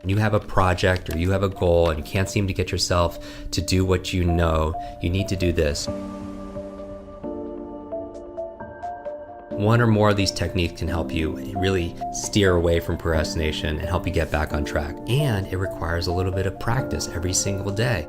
When you have a project or you have a goal and you can't seem to get yourself to do what you know, you need to do this. One or more of these techniques can help you really steer away from procrastination and help you get back on track. And it requires a little bit of practice every single day.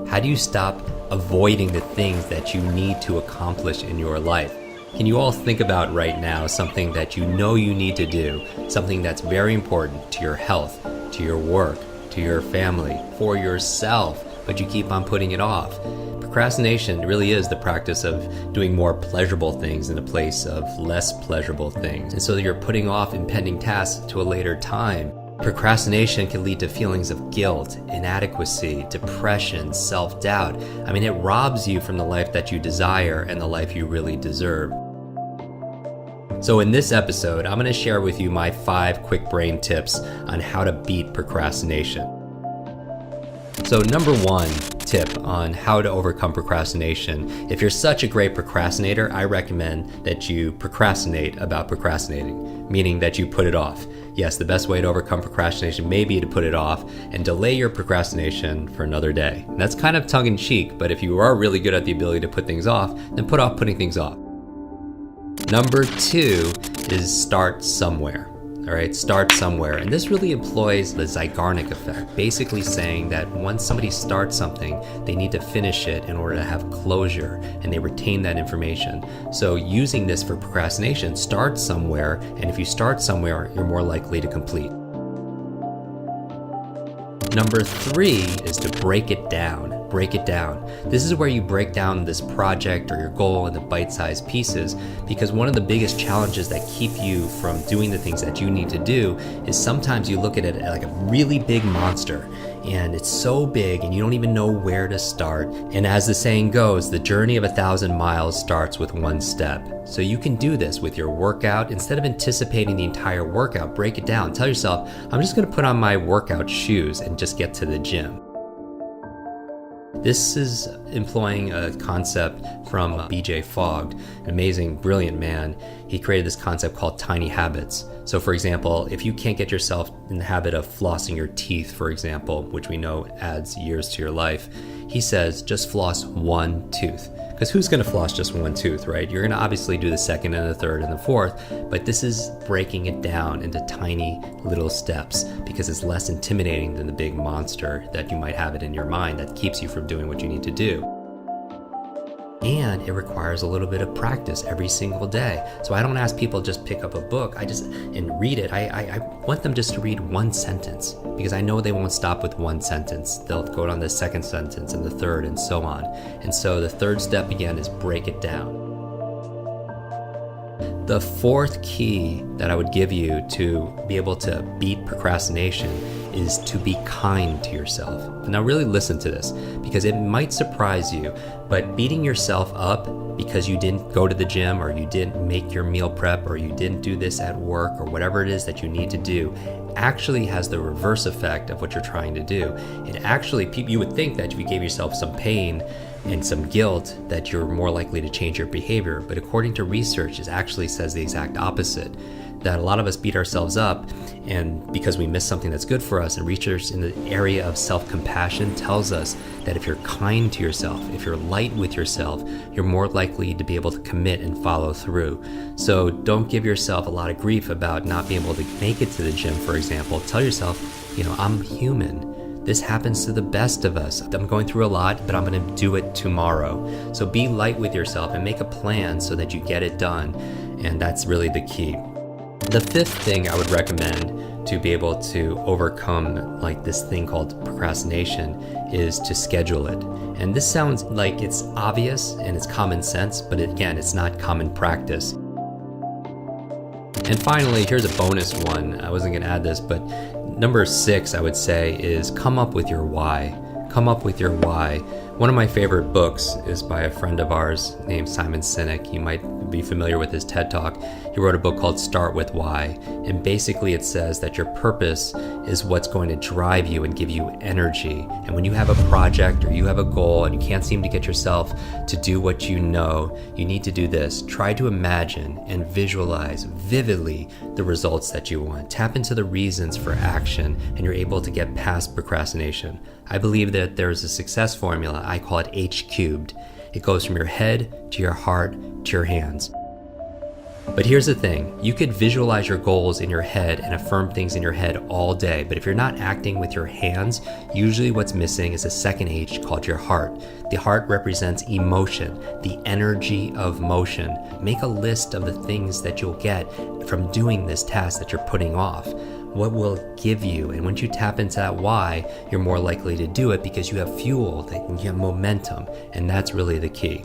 How do you stop avoiding the things that you need to accomplish in your life? Can you all think about right now something that you know you need to do, something that's very important to your health, to your work, to your family, for yourself, but you keep on putting it off? Procrastination really is the practice of doing more pleasurable things in a place of less pleasurable things. And so you're putting off impending tasks to a later time. Procrastination can lead to feelings of guilt, inadequacy, depression, self-doubt. I mean, it robs you from the life that you desire and the life you really deserve. So in this episode, I'm going to share with you my 5 quick brain tips on how to beat procrastination. So number 1 tip on how to overcome procrastination. If you're such a great procrastinator, I recommend that you procrastinate about procrastinating, meaning that you put it off. Yes, the best way to overcome procrastination may be to put it off and delay your procrastination for another day. And that's kind of tongue-in-cheek, but if you are really good at the ability to put things off, then put off putting things off. Number 2 is start somewhere. All right, start somewhere. And this really employs the Zeigarnik effect, basically saying that once somebody starts something, they need to finish it in order to have closure, and they retain that information. So using this for procrastination, start somewhere, and if you start somewhere, you're more likely to complete. Number 3 is to break it down. Break it down. This is where you break down this project or your goal into bite-sized pieces, because one of the biggest challenges that keep you from doing the things that you need to do is sometimes you look at it like a really big monster, and it's so big and you don't even know where to start. And as the saying goes, the journey of 1,000 miles starts with 1 step. So you can do this with your workout. Instead of anticipating the entire workout, break it down. Tell yourself, I'm just going to put on my workout shoes and just get to the gym. This is employing a concept from B.J. Fogg, an amazing, brilliant man. He created this concept called tiny habits. So for example, if you can't get yourself in the habit of flossing your teeth, for example, which we know adds years to your life, he says just floss 1 tooth. Because who's going to floss just 1 tooth, right? You're going to obviously do the second and the third and the fourth, but this is breaking it down into tiny little steps because it's less intimidating than the big monster that you might have it in your mind that keeps you from doing what you need to do. And it requires a little bit of practice every single day. So I don't ask people just pick up a book and read it. I want them just to read 1 sentence, because I know they won't stop with 1 sentence. They'll go on the second sentence and the third and so on. And so the third step again is break it down. The 4th key that I would give you to be able to beat procrastination is to be kind to yourself. Now really listen to this, because it might surprise you, but beating yourself up because you didn't go to the gym or you didn't make your meal prep or you didn't do this at work or whatever it is that you need to do actually has the reverse effect of what you're trying to do. It actually, you would think that if you gave yourself some pain and some guilt that you're more likely to change your behavior, but according to research, it actually says the exact opposite. That a lot of us beat ourselves up and because we miss something that's good for us, and research in the area of self-compassion tells us that if you're kind to yourself, if you're light with yourself, you're more likely to be able to commit and follow through. So don't give yourself a lot of grief about not being able to make it to the gym, for example. Tell yourself, I'm human. This happens to the best of us. I'm going through a lot, but I'm going to do it tomorrow. So be light with yourself and make a plan so that you get it done. And that's really the key. The 5th thing I would recommend to be able to overcome like this thing called procrastination is to schedule it. And this sounds like it's obvious and it's common sense, but again, it's not common practice. And finally, here's a bonus one. I wasn't going to add this, but number 6, I would say, is come up with your why. Come up with your why. One of my favorite books is by a friend of ours named Simon Sinek. You might be familiar with his TED Talk. He wrote a book called Start With Why. And basically it says that your purpose is what's going to drive you and give you energy. And when you have a project or you have a goal and you can't seem to get yourself to do what you know, you need to do this. Try to imagine and visualize vividly the results that you want. Tap into the reasons for action, and you're able to get past procrastination. I believe that there's a success formula. I call it H cubed. It goes from your head to your heart to your hands. But here's the thing, you could visualize your goals in your head and affirm things in your head all day, but if you're not acting with your hands, usually what's missing is a second H called your heart. The heart represents emotion, the energy of motion. Make a list of the things that you'll get from doing this task that you're putting off. What will give you, and once you tap into that why, you're more likely to do it because you have fuel, you have momentum, and that's really the key.